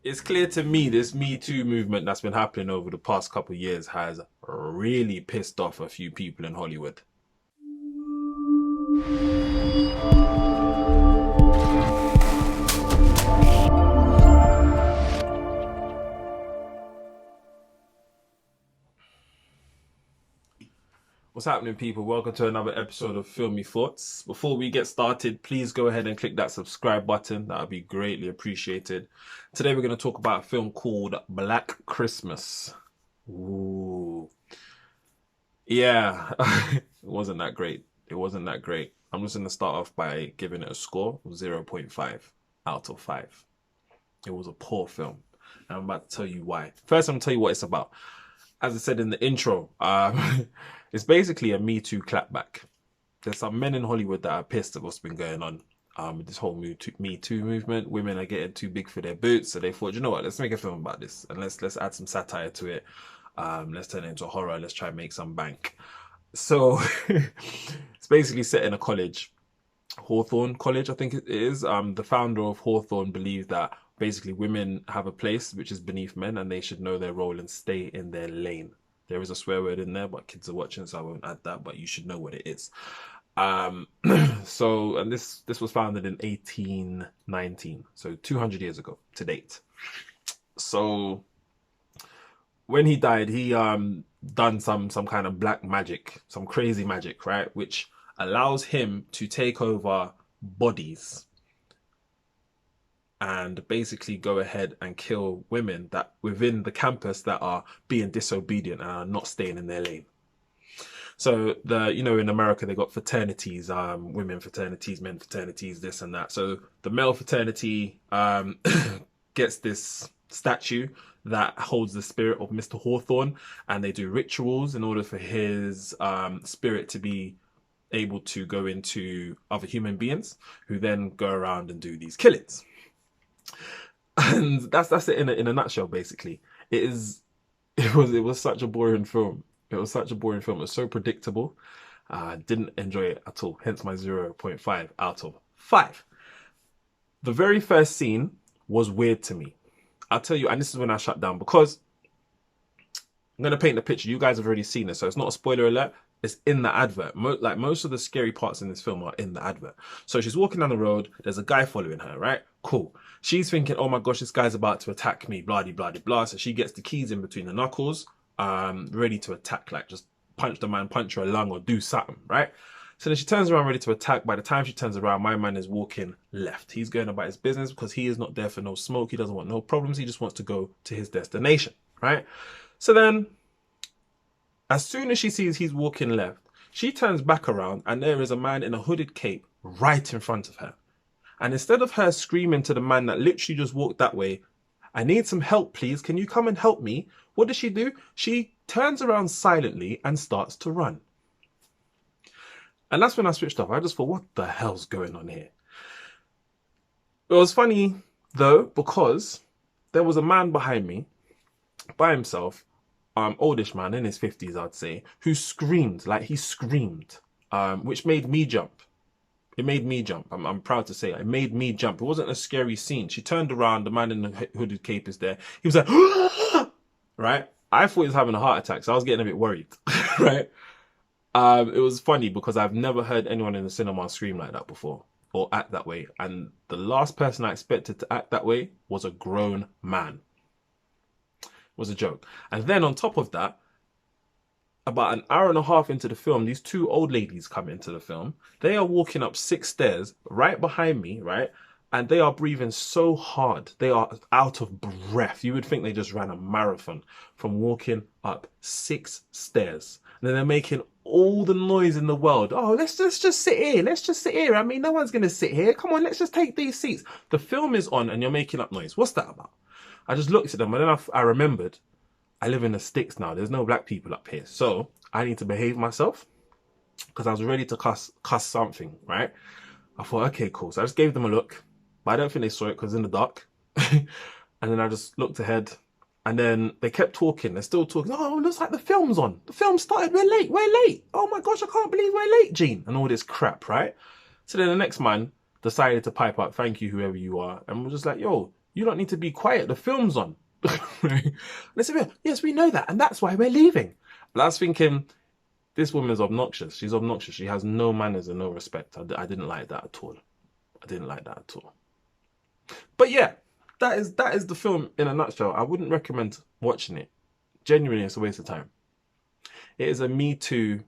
It's clear to me this Me Too movement that's been happening over the past couple of years has really pissed off a few people in Hollywood. What's happening, people? Welcome to another episode of Filmy Thoughts. Before we get started, please go ahead and click that subscribe button. That would be greatly appreciated. Today, we're going to talk about a film called Black Christmas. Ooh. Yeah, it wasn't that great. It wasn't that great. I'm just going to start off by giving it a score of 0.5 out of 5. It was a poor film. And I'm about to tell you why. First, I'm going to tell you what it's about. As I said in the intro, it's basically a Me Too clapback. There's some men in Hollywood that are pissed at what's been going on with this whole Me Too movement. Women are getting too big for their boots, so they thought, you know what, let's make a film about this and let's add some satire to it. Let's turn it into a horror. Let's try and make some bank. So it's basically set in a college, Hawthorne College, I think it is. The founder of Hawthorne believed that basically women have a place which is beneath men and they should know their role and stay in their lane. There is a swear word in there, but kids are watching, so I won't add that, but you should know what it is. Um, and this was founded in 1819, so 200 years ago to date. So when he died, he done some kind of black magic, some crazy magic, right? Which allows him to take over bodies and basically go ahead and kill women that within the campus that are being disobedient and are not staying in their lane. So in America they got fraternities, women fraternities, men fraternities, this and that. So the male fraternity gets this statue that holds the spirit of Mr. Hawthorne, and they do rituals in order for his spirit to be able to go into other human beings who then go around and do these killings. And that's it in a nutshell. Basically, it was such a boring film. It was such a boring film. It was so predictable. Didn't enjoy it at all. Hence my 0.5 out of 5. The very first scene was weird to me. I'll tell you, and this is when I shut down because I'm gonna paint the picture. You guys have already seen it, so it's not a spoiler alert. It's in the advert. Like most of the scary parts in this film are in the advert. So she's walking down the road. There's a guy following her, right? Cool. She's thinking, oh my gosh, this guy's about to attack me, blah, blah, blah, blah. So she gets the keys in between the knuckles, ready to attack, like just punch the man, punch her lung or do something, right? So then she turns around ready to attack. By the time she turns around, my man is walking left. He's going about his business because he is not there for no smoke. He doesn't want no problems. He just wants to go to his destination, right? So then as soon as she sees he's walking left, she turns back around and there is a man in a hooded cape right in front of her. And instead of her screaming to the man that literally just walked that way, I need some help, please. Can you come and help me? What does she do? She turns around silently and starts to run. And that's when I switched off. I just thought, what the hell's going on here? It was funny, though, because there was a man behind me by himself, oldish man in his 50s, I'd say, who screamed, like he screamed, which made me jump. It made me jump. I'm proud to say it. It made me jump. It wasn't a scary scene. She turned around, the man in the hooded cape is there. He was like, right? I thought he was having a heart attack, so I was getting a bit worried, right? It was funny because I've never heard anyone in the cinema scream like that before or act that way. And the last person I expected to act that way was a grown man. It was a joke. And then on top of that, about an hour and a half into the film, these two old ladies come into the film. They are walking up 6 stairs right behind me, right? And they are breathing so hard. They are out of breath. You would think they just ran a marathon from walking up 6 stairs. And then they're making all the noise in the world. Oh, let's just sit here. Let's just sit here. I mean, no one's going to sit here. Come on, let's just take these seats. The film is on and you're making up noise. What's that about? I just looked at them and then I remembered I live in the sticks now. There's no black people up here. So I need to behave myself because I was ready to cuss something, right? I thought, okay, cool. So I just gave them a look, but I don't think they saw it because in the dark. And then I just looked ahead and then they kept talking. They're still talking. Oh, it looks like the film's on. The film started. We're late. We're late. Oh my gosh, I can't believe we're late, Gene. And all this crap, right? So then the next man decided to pipe up, thank you, whoever you are. And we're just like, yo, You don't need to be quiet. The film's on. Right? And they said, yes, we know that, and that's why we're leaving. But I was thinking, this woman's obnoxious. She's obnoxious. She has no manners and no respect. I didn't like that at all. I didn't like that at all. But yeah, that is the film in a nutshell. I wouldn't recommend watching it. Genuinely, it's a waste of time. It is a Me Too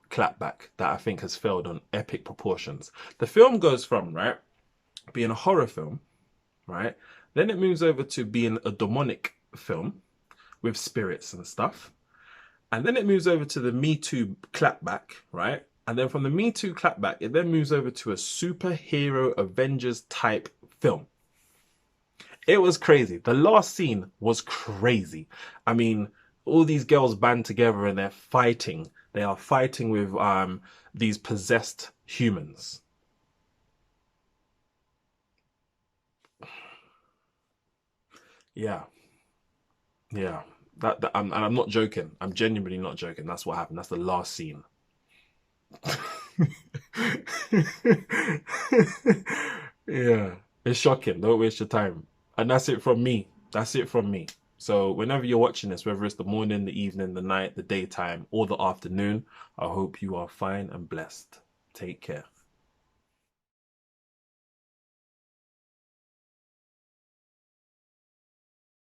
clapback that I think has failed on epic proportions. The film goes from, right, being a horror film, right? Then it moves over to being a demonic film with spirits and stuff. And then it moves over to the Me Too clapback, right? And then from the Me Too clapback, it then moves over to a superhero Avengers type film. It was crazy. The last scene was crazy. I mean, all these girls band together and they're fighting. They are fighting with these possessed humans. Yeah, yeah. And I'm not joking. I'm genuinely not joking. That's what happened. That's the last scene. Yeah, it's shocking. Don't waste your time. And that's it from me. That's it from me. So whenever you're watching this, whether it's the morning, the evening, the night, the daytime, or the afternoon, I hope you are fine and blessed. Take care.